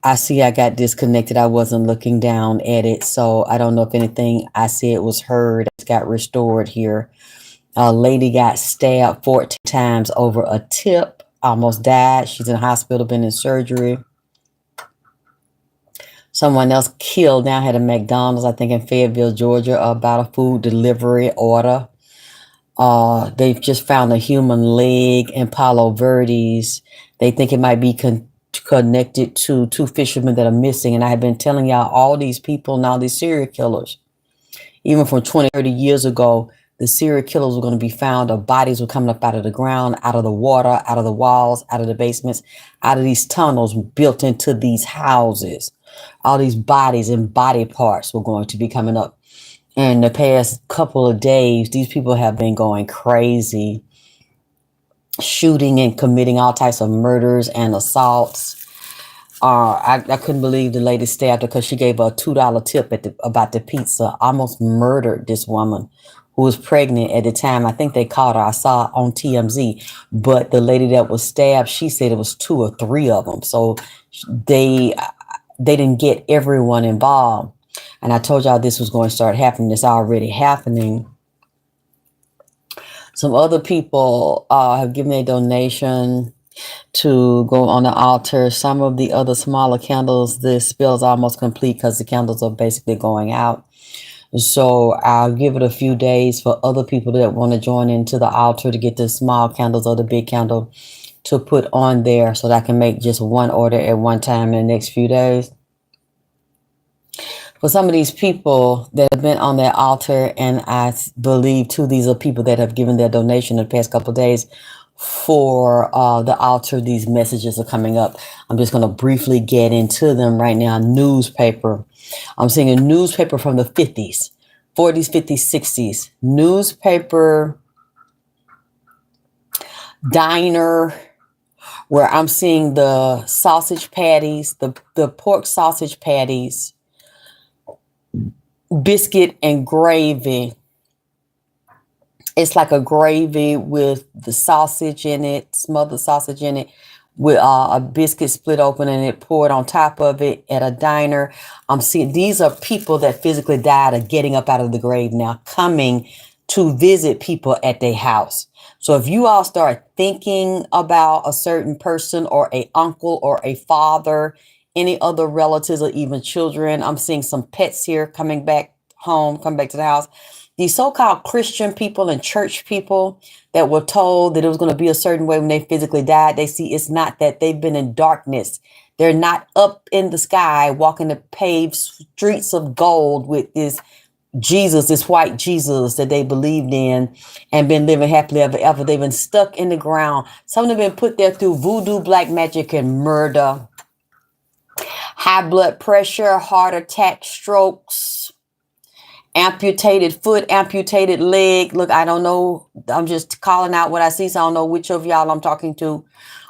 I see I got disconnected. I wasn't looking down at it, so I don't know if anything I said was heard. It's got restored here. A lady got stabbed 14 times over a tip, almost died. She's in the hospital, been in surgery. Someone else killed now had a McDonald's, I think in Fayetteville, Georgia, about a food delivery order. They've just found a human leg in Palo Verdes. They think it might be connected to two fishermen that are missing. And I have been telling y'all, all these people now, these serial killers, even from 20, 30 years ago, the serial killers were going to be found. The bodies were coming up out of the ground, out of the water, out of the walls, out of the basements, out of these tunnels built into these houses. All these bodies and body parts were going to be coming up. In the past couple of days, these people have been going crazy, shooting and committing all types of murders and assaults. I couldn't believe the lady stabbed her because she gave her a $2 tip about the pizza. Almost murdered this woman who was pregnant at the time. I think they caught her. I saw on TMZ. But the lady that was stabbed, she said it was two or three of them. So they didn't get everyone involved. And I told y'all this was going to start happening. It's already happening. Some other people have given a donation to go on the altar. Some of the other smaller candles, the spill is almost complete because the candles are basically going out. So I'll give it a few days for other people that want to join into the altar to get the small candles or the big candle to put on there so that I can make just one order at one time in the next few days. For some of these people that have been on that altar, and I believe too, these are people that have given their donation in the past couple of days for the altar. These messages are coming up. I'm just going to briefly get into them right now. Newspaper. I'm seeing a newspaper from the 50s, 40s, 50s, 60s. Newspaper, diner, where I'm seeing the sausage patties, the pork sausage patties, biscuit and gravy. It's like a gravy with the sausage in it, smothered sausage in it, with a biscuit split open and it poured on top of it at a diner. I'm seeing these are people that physically died of getting up out of the grave now, coming to visit people at their house. So if you all start thinking about a certain person or a uncle or a father, any other relatives or even children, I'm seeing some pets here coming back home, come back to the house. These so-called Christian people and church people that were told that it was going to be a certain way when they physically died, they see it's not that. They've been in darkness. They're not up in the sky walking the paved streets of gold with this Jesus, this white Jesus that they believed in and been living happily ever after. They've been stuck in the ground. Some of them have been put there through voodoo, black magic, and murder. High blood pressure, heart attack, strokes, amputated foot, amputated leg. Look, I don't know. I'm just calling out what I see. So I don't know which of y'all I'm talking to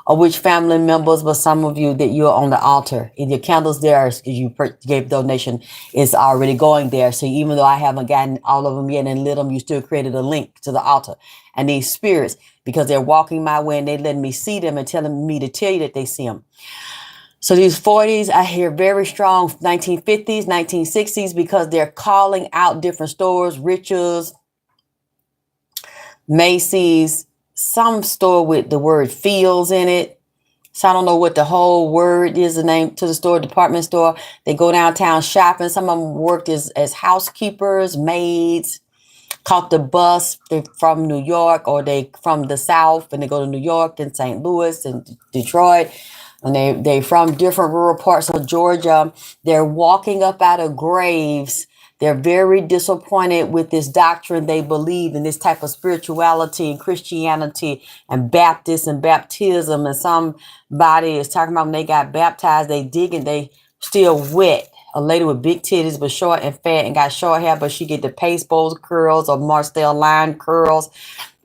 or which family members, but some of you that you're on the altar and your candles there, you gave donation, is already going there. So even though I haven't gotten all of them yet and lit them, you still created a link to the altar. And these spirits, because they're walking my way and they letting me see them and telling me to tell you that they see them. So these 40s, I hear very strong 1950s, 1960s, because they're calling out different stores, Richards, Macy's, some store with the word Fields in it. So I don't know what the whole word is, the name to the store, department store. They go downtown shopping. Some of them worked as housekeepers, maids, caught the bus. They're from New York or they from the South and they go to New York and St. Louis and Detroit. And they from different rural parts of Georgia. They're walking up out of graves. They're very disappointed with this doctrine they believe in, this type of spirituality and Christianity and Baptist and baptism. And somebody is talking about when they got baptized, they dig and they still wet. A lady with big titties but short and fat and got short hair, but she get the paste bowl curls or Marcel line curls.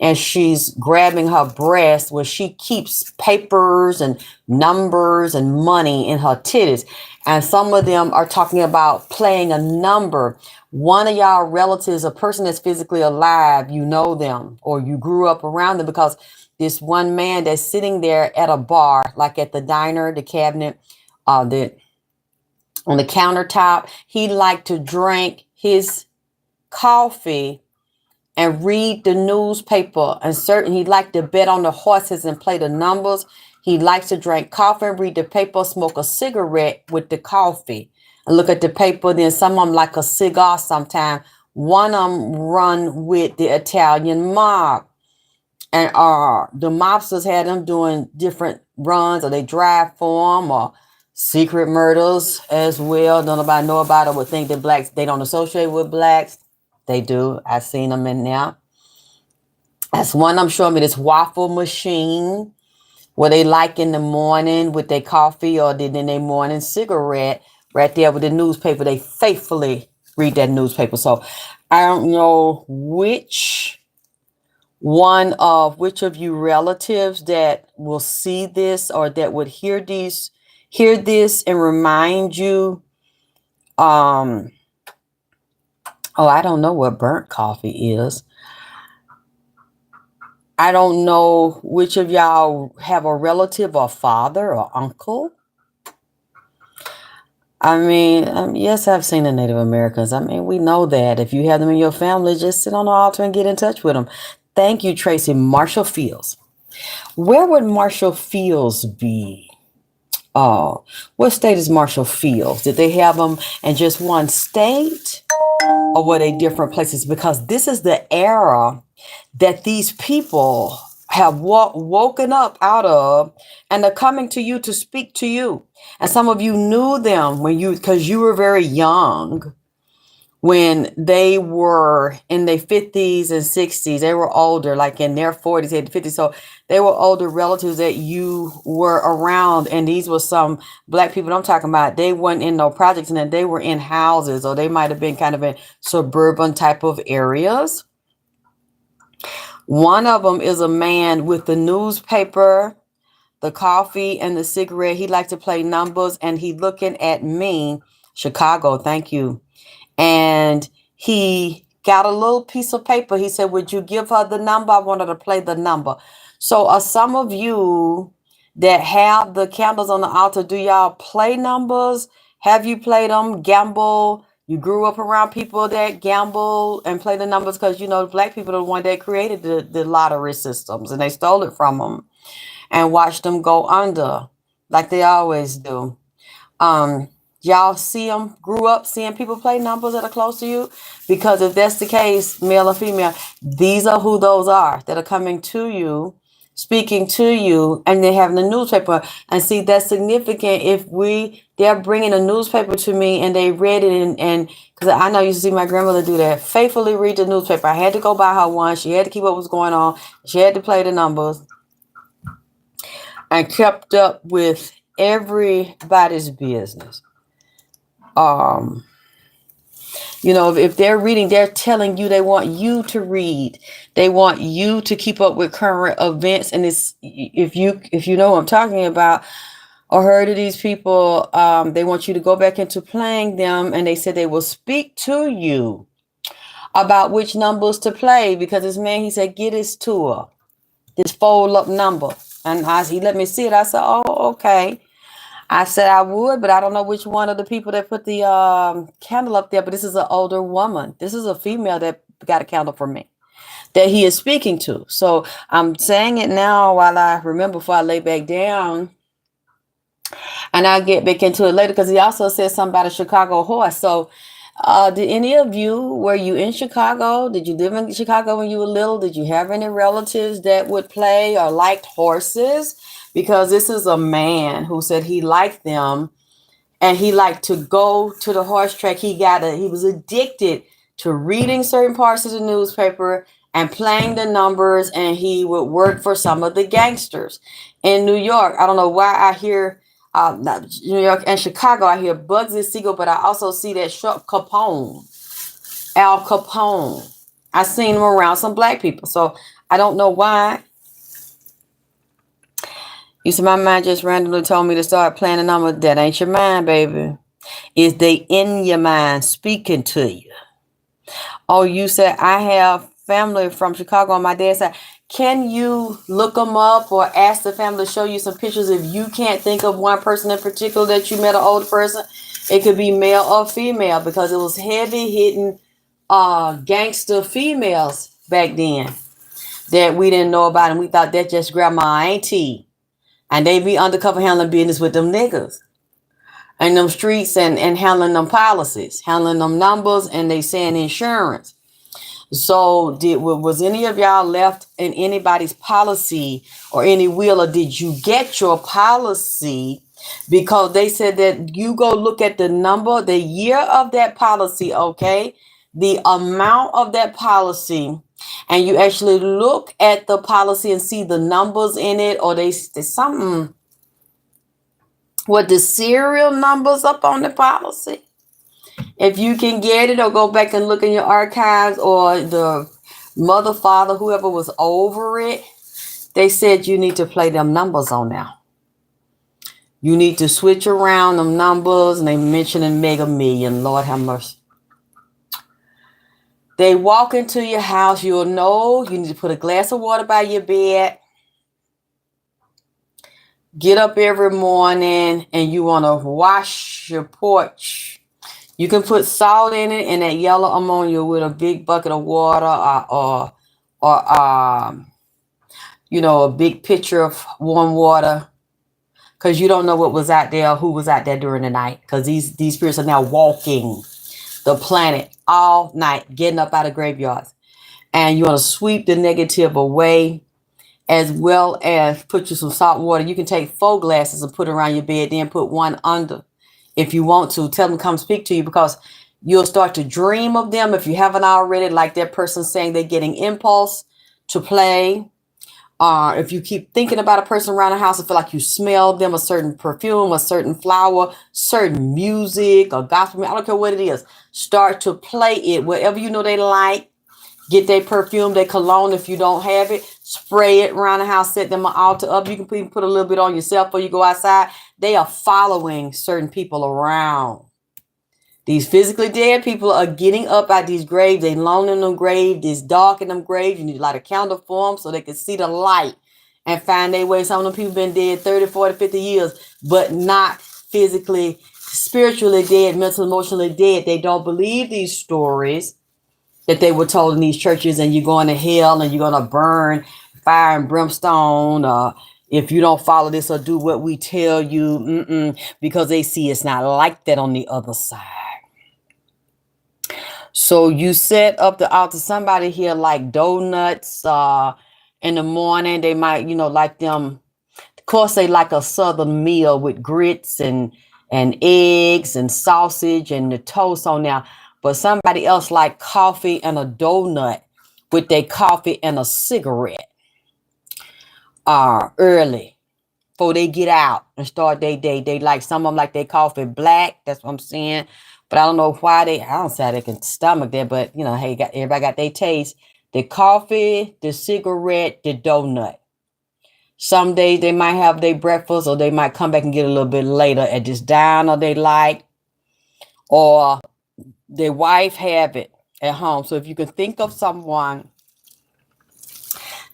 And she's grabbing her breast where she keeps papers and numbers and money in her titties. And some of them are talking about playing a number. One of y'all relatives, a person that's physically alive, you know them or you grew up around them because this one man that's sitting there at a bar, like at the diner, the cabinet, on the countertop. He liked to drink his coffee and read the newspaper. And he liked to bet on the horses and play the numbers. He likes to drink coffee and read the paper, smoke a cigarette with the coffee and look at the paper. Then some of them like a cigar sometime. One of them run with the Italian mob. And the mobsters had them doing different runs, or they drive for them, or secret murders as well. Don't nobody know about it. Would think that blacks, they don't associate with blacks. They do. I've seen them in there. That's one I'm showing me, this waffle machine where they like in the morning with their coffee or then their morning cigarette right there with the newspaper. They faithfully read that newspaper. So I don't know which of you relatives that will see this or that would hear this and remind you. Oh, I don't know what burnt coffee is. I don't know which of y'all have a relative or father or uncle. I mean, yes, I've seen the Native Americans. I mean, we know that. If you have them in your family, just sit on the altar and get in touch with them. Thank you, Tracy. Marshall Fields. Where would Marshall Fields be? Oh, what state is Marshall Fields? Did they have them in just one state? Or were they different places? Because this is the era that these people have woken up out of, and they're coming to you to speak to you. And some of you knew them because you were very young when they were in their 50s and 60s. They were older, like in their 40s and 50s. So they were older relatives that you were around. And these were some black people I'm talking about. They weren't in no projects, and then they were in houses, or they might have been kind of in suburban type of areas. One of them is a man with the newspaper, the coffee, and the cigarette. He liked to play numbers, and he looking at me, Chicago, thank you. And he got a little piece of paper. He said, would you give her the number? I want her to play the number. So some of you that have the candles on the altar, do y'all play numbers? Have you played them? Gamble? You grew up around people that gamble and play the numbers? Because, black people are the one that created the lottery systems, and they stole it from them and watched them go under like they always do. Y'all grew up seeing people play numbers that are close to you? Because if that's the case, male or female, these are who those are that are coming to you, speaking to you, and they have the newspaper. And see, that's significant. If they're bringing a newspaper to me and they read it, and because I know you used to see my grandmother do that, faithfully read the newspaper. I had to go buy her one. She had to keep up what's going on. She had to play the numbers and kept up with everybody's business. If they're reading, they're telling you they want you to read. They want you to keep up with current events. And if you know what I'm talking about or heard of these people, they want you to go back into playing them. And they said they will speak to you about which numbers to play, because this man, he said, get his tour, this fold up number. And he let me see it. I said, oh, okay. I said I would, but I don't know which one of the people that put the candle up there. But this is an older woman. This is a female that got a candle for me that he is speaking to. So I'm saying it now while I remember before I lay back down. And I'll get back into it later, because he also said something about a Chicago horse. So did any of you, were you in Chicago? Did you live in Chicago when you were little? Did you have any relatives that would play or liked horses? Because this is a man who said he liked them, and he liked to go to the horse track. He was addicted to reading certain parts of the newspaper and playing the numbers, and he would work for some of the gangsters in New York. I don't know why I hear New York and Chicago, I hear Bugsy Siegel, but I also see that Al Capone. I seen him around some black people, so I don't know why. You said my mind just randomly told me to start playing a number. That ain't your mind, baby. Is they in your mind speaking to you? Oh, you said I have family from Chicago on my dad's side. Can you look them up or ask the family to show you some pictures if you can't think of one person in particular that you met, an older person? It could be male or female because it was heavy hitting gangster females back then that we didn't know about, and we thought that just grandma auntie. And they be undercover handling business with them niggas in them streets and handling them policies, handling them numbers, and they saying insurance. So was any of y'all left in anybody's policy or any will, or did you get your policy? Because they said that you go look at the number, the year of that policy, okay, the amount of that policy, and you actually look at the policy and see the numbers in it, or there's something with the serial numbers up on the policy. If you can get it, or go back and look in your archives, or the mother, father, whoever was over it, they said you need to play them numbers on now. You need to switch around them numbers, and they mentioning Mega Million. Lord have mercy. They walk into your house, you'll know you need to put a glass of water by your bed. Get up every morning and you want to wash your porch. You can put salt in it and that yellow ammonia with a big bucket of water, or a big pitcher of warm water, because you don't know what was out there, who was out there during the night, because these spirits are now walking the planet all night, getting up out of graveyards. And you want to sweep the negative away, as well as put you some salt water. You can take 4 glasses and put it around your bed, then put one under. If you want to, tell them to come speak to you, because you'll start to dream of them if you haven't already, like that person saying they're getting impulse to play. If you keep thinking about a person around the house and feel like you smell them, a certain perfume, a certain flower, certain music, or gospel, I don't care what it is, start to play it. Whatever you know they like, get their perfume, their cologne. If you don't have it, spray it around the house, set them an altar up. You can even put a little bit on yourself before you go outside. They are following certain people around. These physically dead people are getting up out these graves. They alone in them graves. It's dark in them graves. You need to light a candle for them so they can see the light and find their way. Some of them people been dead 30, 40, 50 years, but not physically, spiritually dead, mentally, emotionally dead. They don't believe these stories that they were told in these churches, and you're going to hell and you're going to burn fire and brimstone, if you don't follow this or do what we tell you, because they see it's not like that on the other side. So you set up the altar. Somebody here like donuts in the morning. They might, like them. Of course, they like a southern meal with grits and eggs and sausage and the toast on there. But somebody else like coffee and a donut with their coffee and a cigarette early before they get out and start their day. They like, some of them like their coffee black. That's what I'm saying. But I don't know why I don't say they can stomach that, but hey, everybody got their taste. The coffee, the cigarette, the donut. Some days they might have their breakfast, or they might come back and get a little bit later at this diner they like, or their wife have it at home. So if you can think of someone,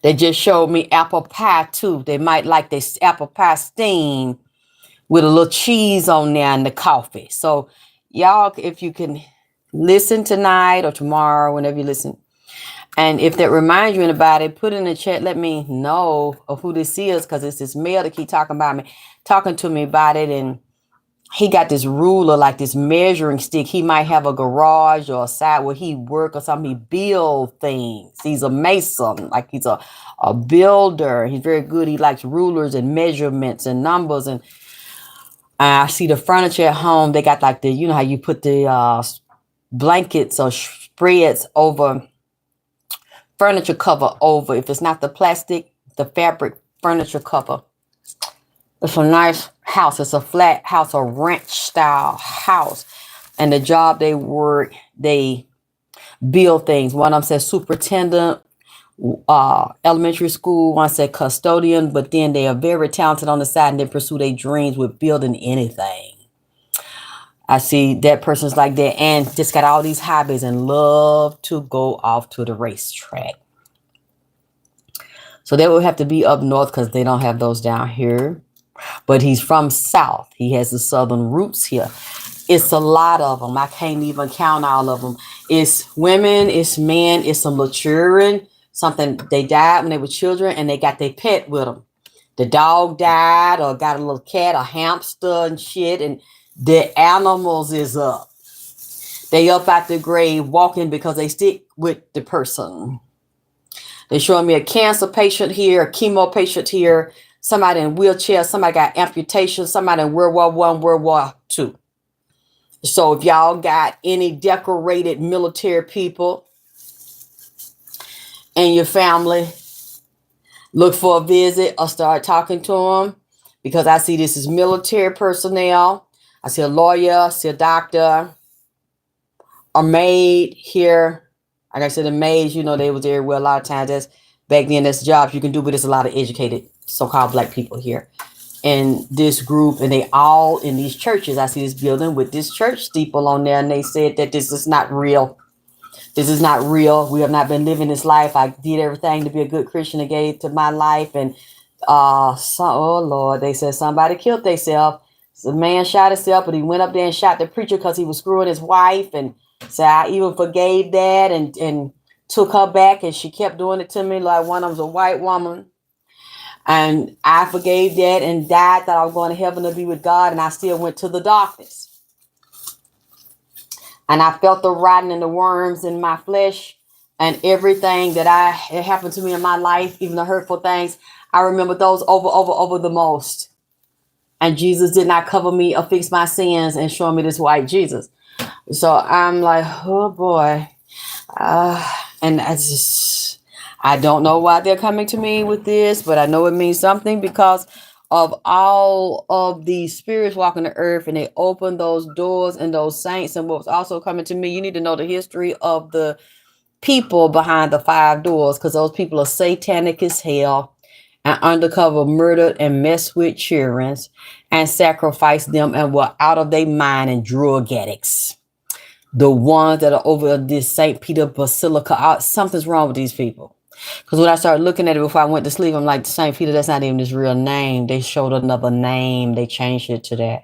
they just showed me apple pie too. They might like this apple pie steam with a little cheese on there and the coffee. So y'all, if you can listen tonight or tomorrow, whenever you listen, and if that reminds you about it, put in the chat, let me know of who this is, because it's this male that keep talking to me about it. And he got this ruler, like this measuring stick. He might have a garage or a side where he work or something. He build things. He's a mason, like he's a builder. He's very good. He likes rulers and measurements and numbers. And I see the furniture at home. They got like the, how you put the blankets or spreads over, furniture cover over. If it's not the plastic, the fabric furniture cover. It's a nice house. It's a flat house, a ranch style house. And the job they work, they build things. One of them says superintendent, elementary school. One said custodian, but then they are very talented on the side and they pursue their dreams with building anything. I see that person's like that and just got all these hobbies and love to go off to the racetrack. So they would have to be up north because they don't have those down here. But he's from south. He has the southern roots here. It's a lot of them. I can't even count all of them. It's women, it's men, it's some little children. Something they died when they were children and they got their pet with them. The dog died or got a little cat, a hamster and shit, and the animals is up. They up out the grave walking because they stick with the person. They showing me a cancer patient here, a chemo patient here, somebody in a wheelchair, somebody got amputation, somebody in World War I, World War II. So if y'all got any decorated military people in your family, look for a visit or start talking to them, because I see this as military personnel. I see a lawyer, I see a doctor, a maid here. Like I said, the maids, you know, they was there. Well, a lot of times that's back then, that's jobs you can do, but there's a lot of educated so-called black people here in this group, and they all in these churches. I see this building with this church steeple on there, and they said that this is not real. This is not real. We have not been living this life. I did everything to be a good Christian and gave to my life, and oh Lord, they said somebody killed themselves. The man shot himself, but he went up there and shot the preacher because he was screwing his wife, and so I even forgave that and took her back, and she kept doing it to me. Like, one of them was a white woman. And I forgave that and died, thought I was going to heaven to be with God, and I still went to the darkness. And I felt the rotten and the worms in my flesh, and everything that it happened to me in my life, even the hurtful things. I remember those over the most. And Jesus did not cover me or fix my sins and show me this white Jesus. So I'm like, oh boy. And I don't know why they're coming to me with this, but I know it means something because of all of the spirits walking the earth, and they opened those doors and those saints. And what was also coming to me, you need to know the history of the people behind the 5 doors, because those people are satanic as hell and undercover murdered and messed with children and sacrificed them and were out of their mind and drug addicts. The ones that are over this St. Peter Basilica, something's wrong with these people. Because when I started looking at it before I went to sleep, I'm like, St. Peter, that's not even his real name. They showed another name. They changed it to that.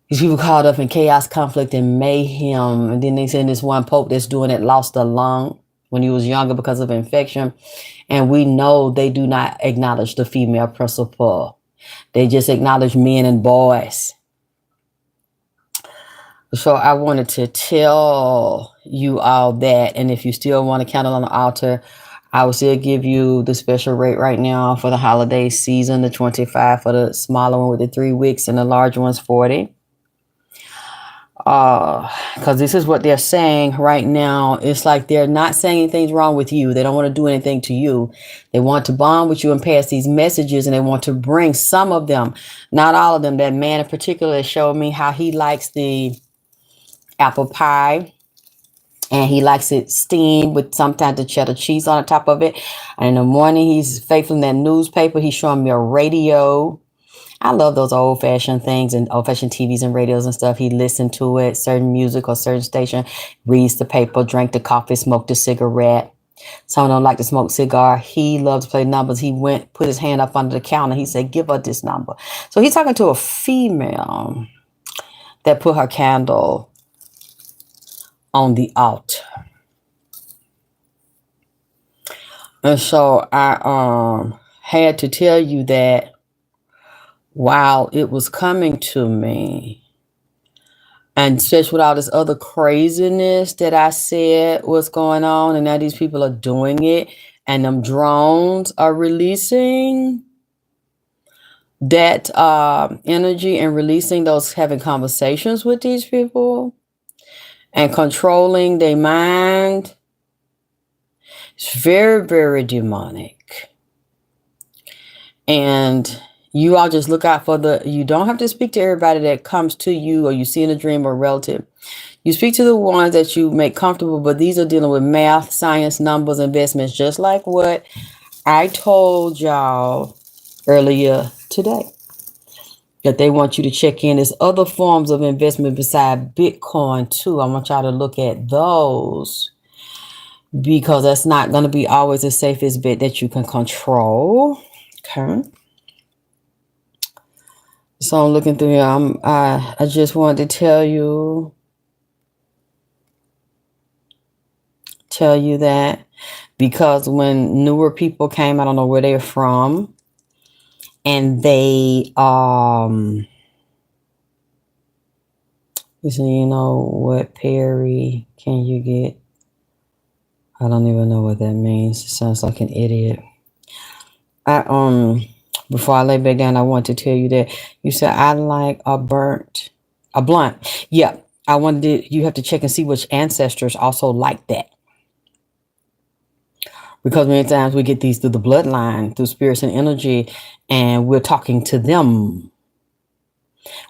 These people caught up in chaos, conflict, and mayhem. And then they said this one pope that's doing it lost a lung when he was younger because of infection. And we know they do not acknowledge the female principle. They just acknowledge men and boys. So I wanted to tell you all that. And if you still want a candle on the altar, I will still give you the special rate right now for the holiday season, the 25 for the smaller one with the 3 wicks, and the large one's 40. Because this is what they're saying right now. It's like they're not saying anything's wrong with you. They don't want to do anything to you. They want to bond with you and pass these messages, and they want to bring some of them, not all of them. That man in particular showed me how he likes the apple pie, and he likes it steamed with sometimes the cheddar cheese on the top of it. And in the morning, he's faithful in that newspaper. He's showing me a radio. I love those old-fashioned things and old-fashioned TVs and radios and stuff. He listened to it, certain music or certain station, reads the paper, drank the coffee, smoked a cigarette. Some don't like to smoke cigar. He loves to play numbers. He went, put his hand up under the counter. He said, give her this number. So he's talking to a female that put her candle on the altar. And so I had to tell you that while it was coming to me, and especially with all this other craziness that I said was going on, and now these people are doing it, and them drones are releasing that energy and releasing those, having conversations with these people and controlling their mind. It's very, very demonic. And you all just look out for you don't have to speak to everybody that comes to you or you see in a dream or relative. You speak to the ones that you make comfortable, but these are dealing with math, science, numbers, investments, just like what I told y'all earlier today. That they want you to check in. There's other forms of investment beside Bitcoin too. I want y'all to look at those, because that's not going to be always the safest bet that you can control. Okay. So I'm looking through here. I just wanted to tell you that because when newer people came, I don't know where they're from, and they you say, you know what, Perry, can you get? I don't even know what that means. It sounds like an idiot. I before I lay back down, I want to tell you that you said I like a blunt. Yeah, I wanted you have to check and see which ancestors also like that. Because many times we get these through the bloodline, through spirits and energy, and we're talking to them.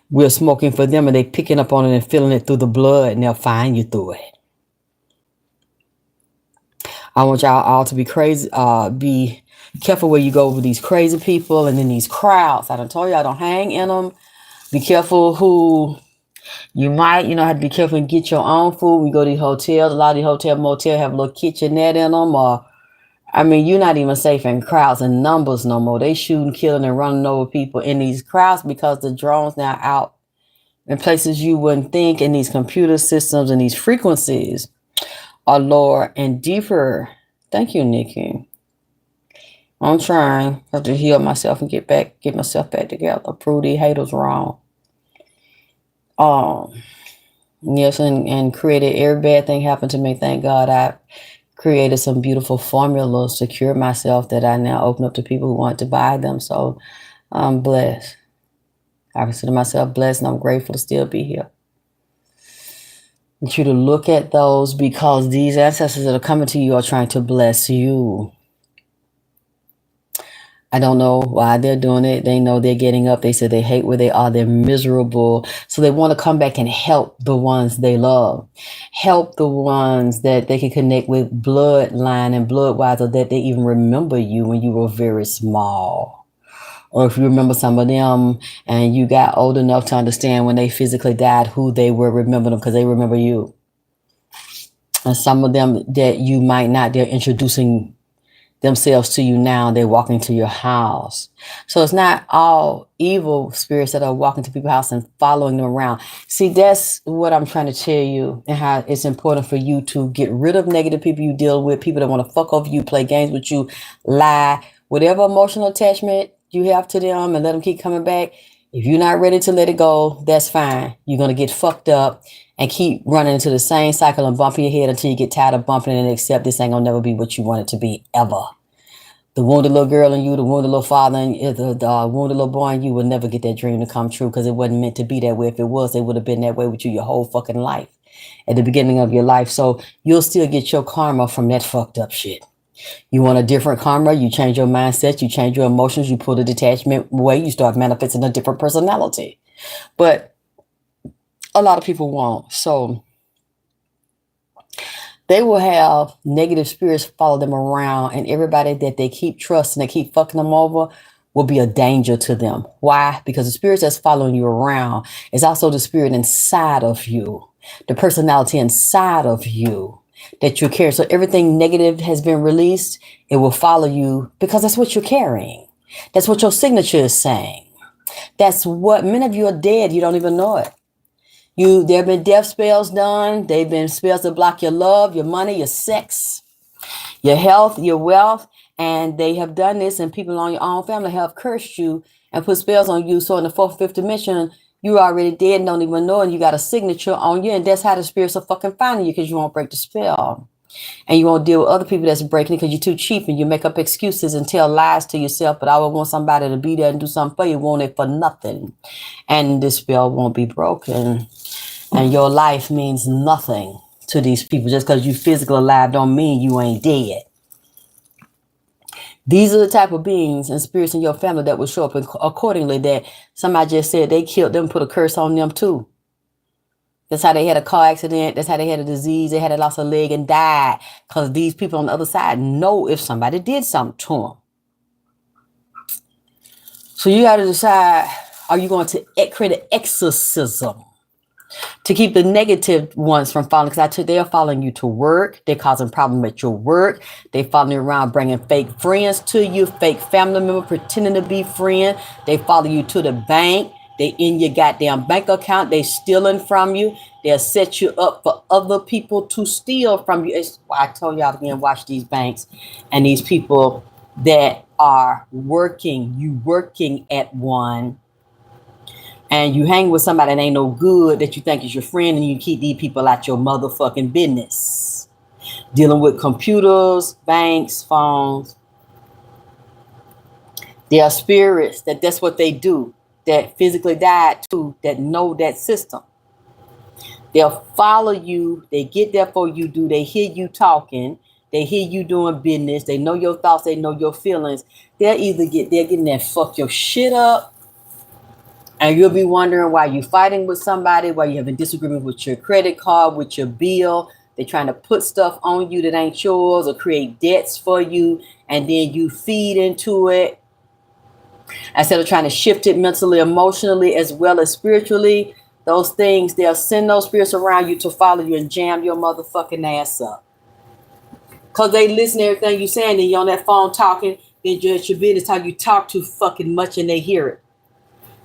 We're smoking for them, and they picking up on it and feeling it through the blood, and they'll find you through it. I want y'all all to be crazy, be careful where you go with these crazy people and then these crowds. I done told y'all don't hang in them. Be careful who you might, have to be careful and get your own food. We go to these hotels. A lot of the hotel motel have a little kitchenette in them, or I mean, you're not even safe in crowds and numbers no more. They shooting, killing, and running over people in these crowds because the drones now out in places you wouldn't think, and these computer systems and these frequencies are lower and deeper. Thank you, Nikki. I'm trying. I have to heal myself and get myself back together. Prove these haters wrong. Um, yes, and created every bad thing happened to me. Thank God I created some beautiful formulas to cure myself that I now open up to people who want to buy them. So I'm blessed. I consider myself blessed, and I'm grateful to still be here. I want you to look at those because these ancestors that are coming to you are trying to bless you. I don't know why they're doing it. They know they're getting up. They said they hate where they are. They're miserable. So they want to come back and help the ones they love. Help the ones that they can connect with bloodline and bloodwise, or that they even remember you when you were very small. Or if you remember some of them and you got old enough to understand when they physically died, who they were, remember them because they remember you. And some of them that you might not, they're introducing themselves to you now. They're walking to your house. So it's not all evil spirits that are walking to people's house and following them around. See, that's what I'm trying to tell you, and how it's important for you to get rid of negative people you deal with, people that want to fuck over you, play games with you, lie, whatever emotional attachment you have to them, and let them keep coming back. If you're not ready to let it go, that's fine. You're going to get fucked up and keep running into the same cycle and bumping your head until you get tired of bumping it and accept this ain't going to never be what you want it to be, ever. The wounded little girl in you, the wounded little father, and the wounded little boy in you will never get that dream to come true because it wasn't meant to be that way. If it was, they would have been that way with you your whole fucking life at the beginning of your life. So you'll still get your karma from that fucked up shit. You want a different karma, you change your mindset, you change your emotions, you pull the detachment away, you start manifesting a different personality. But a lot of people won't. So they will have negative spirits follow them around, and everybody that they keep trusting, they keep fucking them over, will be a danger to them. Why? Because the spirit that's following you around is also the spirit inside of you, the personality inside of you that you carry. So everything negative has been released, it will follow you because that's what you're carrying. That's what your signature is saying. That's what many of you are dead. You don't even know it. There have been death spells done. They've been spells that block your love, your money, your sex, your health, your wealth. And they have done this, and people on your own family have cursed you and put spells on you. So in the fourth, fifth dimension, you're already dead and don't even know, and you got a signature on you. And that's how the spirits are fucking finding you, because you won't break the spell. And you won't deal with other people that's breaking it because you're too cheap and you make up excuses and tell lies to yourself. But I would want somebody to be there and do something for you, want it for nothing. And this spell won't be broken. And your life means nothing to these people. Just because you physically alive don't mean you ain't dead. These are the type of beings and spirits in your family that will show up accordingly, that somebody just said they killed them, put a curse on them too. That's how they had a car accident. That's how they had a disease. They had a lost a leg and died, because these people on the other side know if somebody did something to them. So you got to decide, are you going to create an exorcism to keep the negative ones from following? Because they're following you to work. They're causing problems at your work. They following you around, bringing fake friends to you, fake family member pretending to be friend. They follow you to the bank. They in your goddamn bank account. They stealing from you. They'll set you up for other people to steal from you. It's why I told y'all again, watch these banks and these people that are working. You working at one, and you hang with somebody that ain't no good that you think is your friend, and you keep these people out your motherfucking business. Dealing with computers, banks, phones. There are spirits that's what they do, that physically died too, that know that system. They'll follow you. They get there for you do. They hear you talking. They hear you doing business. They know your thoughts. They know your feelings. They're getting there, fuck your shit up. And you'll be wondering why you're fighting with somebody, why you're having disagreement with your credit card, with your bill. They're trying to put stuff on you that ain't yours or create debts for you. And then you feed into it. Instead of trying to shift it mentally, emotionally, as well as spiritually, those things, they'll send those spirits around you to follow you and jam your motherfucking ass up. Because they listen to everything you're saying, and you're on that phone talking, then judge your business how you talk too fucking much and they hear it.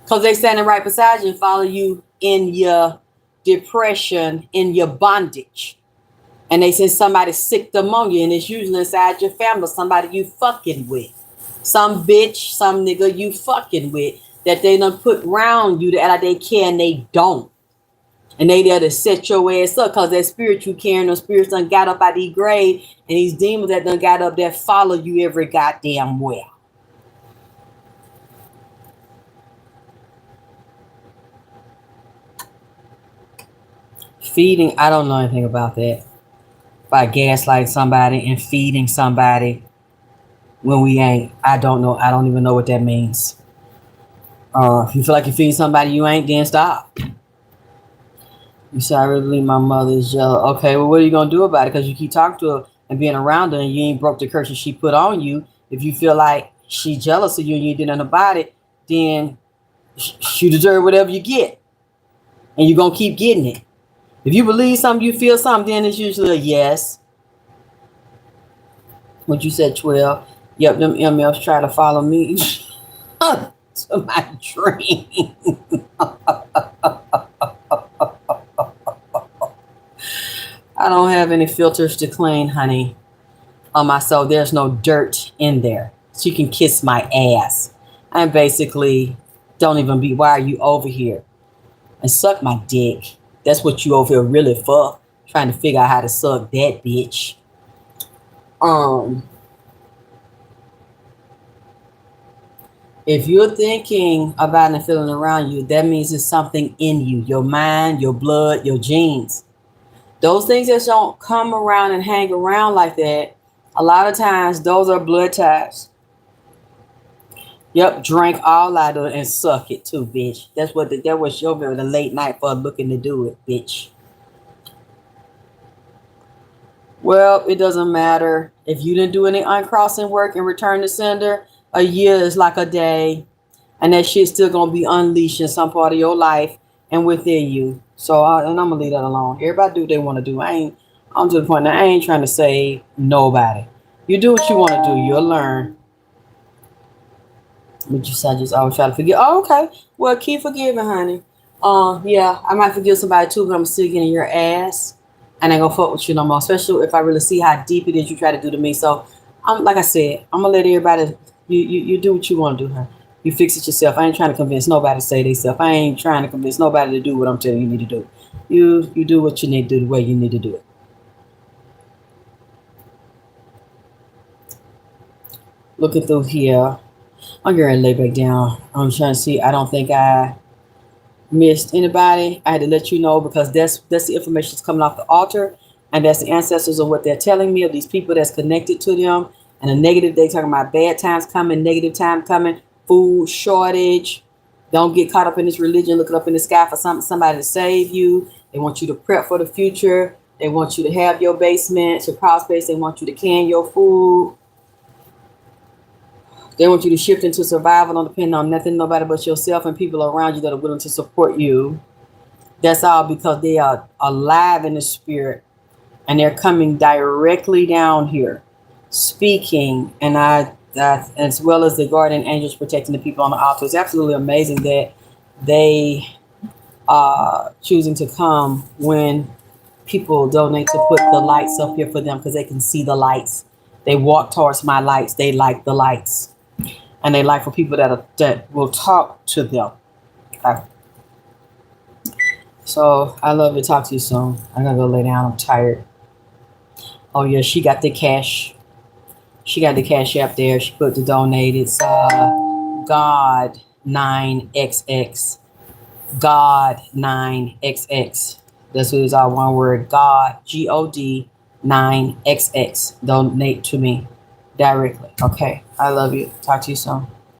Because they standing right beside you and follow you in your depression, in your bondage. And they say somebody's sick among you, and it's usually inside your family, somebody you fucking with. Some bitch, some nigga you fucking with that they done put round you to act like they can, they don't. And they there to set your ass up because that spirit you carrying, those spirits done got up out of the grave, and these demons that done got up there follow you every goddamn where. Feeding, I don't know anything about that. By gaslighting somebody and feeding somebody when we ain't. I don't know. I don't even know what that means. If you feel like you feed somebody you ain't, then stop. You say, I really believe my mother is jealous. Okay, well, what are you going to do about it? Because you keep talking to her and being around her and you ain't broke the curse that she put on you. If you feel like she's jealous of you and you did nothing about it, then you deserve whatever you get. And you're going to keep getting it. If you believe something, you feel something, then it's usually a yes. What you said, 12. Yep, them MFs try to follow me to my dream. I don't have any filters to clean, honey, on myself. There's no dirt in there. So you can kiss my ass. I basically don't even be, why are you over here? And suck my dick. That's what you over here really for. Trying to figure out how to suck that bitch. If you're thinking about and feeling around you, that means it's something in you. Your mind, your blood, your genes. Those things that don't come around and hang around like that, a lot of times those are blood ties. Yep, drink all out of it and suck it too, bitch. That was your the late night for looking to do it, bitch. Well, it doesn't matter. If you didn't do any uncrossing work and return to sender, a year is like a day. And that shit's still going to be unleashed in some part of your life and within you. So, and I'm going to leave that alone. Everybody do what they want to do. I'm to the point that I ain't trying to save nobody. You do what you want to do. You'll learn. But you said just always try to forgive. Oh, okay. Well, keep forgiving, honey. Yeah, I might forgive somebody too, but I'm still getting your ass. And I ain't gonna fuck with you no more, especially if I really see how deep it is you try to do to me. So, like I said, I'm gonna let everybody. You do what you want to do, huh? You fix it yourself. I ain't trying to convince nobody to say themselves. I ain't trying to convince nobody to do what I'm telling you need to do. You do what you need to do the way you need to do it. Looking through here, I'm going to lay back down. I'm trying to see. I don't think I missed anybody. I had to let you know because that's the information that's coming off the altar, and that's the ancestors of what they're telling me of these people that's connected to them. And the negative, they talking about bad times coming, negative time coming, food shortage. Don't get caught up in this religion, looking up in the sky for somebody to save you. They want you to prep for the future. They want you to have your basement, your crawl space. They want you to can your food. They want you to shift into survival, don't depend on nothing, nobody but yourself and people around you that are willing to support you. That's all because they are alive in the spirit and they're coming directly down here, speaking, and as well as the guardian angels protecting the people on the altar. It's absolutely amazing that They choosing to come when people donate to put the lights up here for them because they can see the lights. They walk towards my lights. They like the lights, and they like for people that will talk to them. Okay. So I love to talk to you soon. I'm gonna go lay down. I'm tired. Oh yeah, she got the cash. She got the cash app there. She put the donate. It's God 9XX. God 9XX. This is our one word. God God 9XX. Donate to me directly. Okay. I love you. Talk to you soon.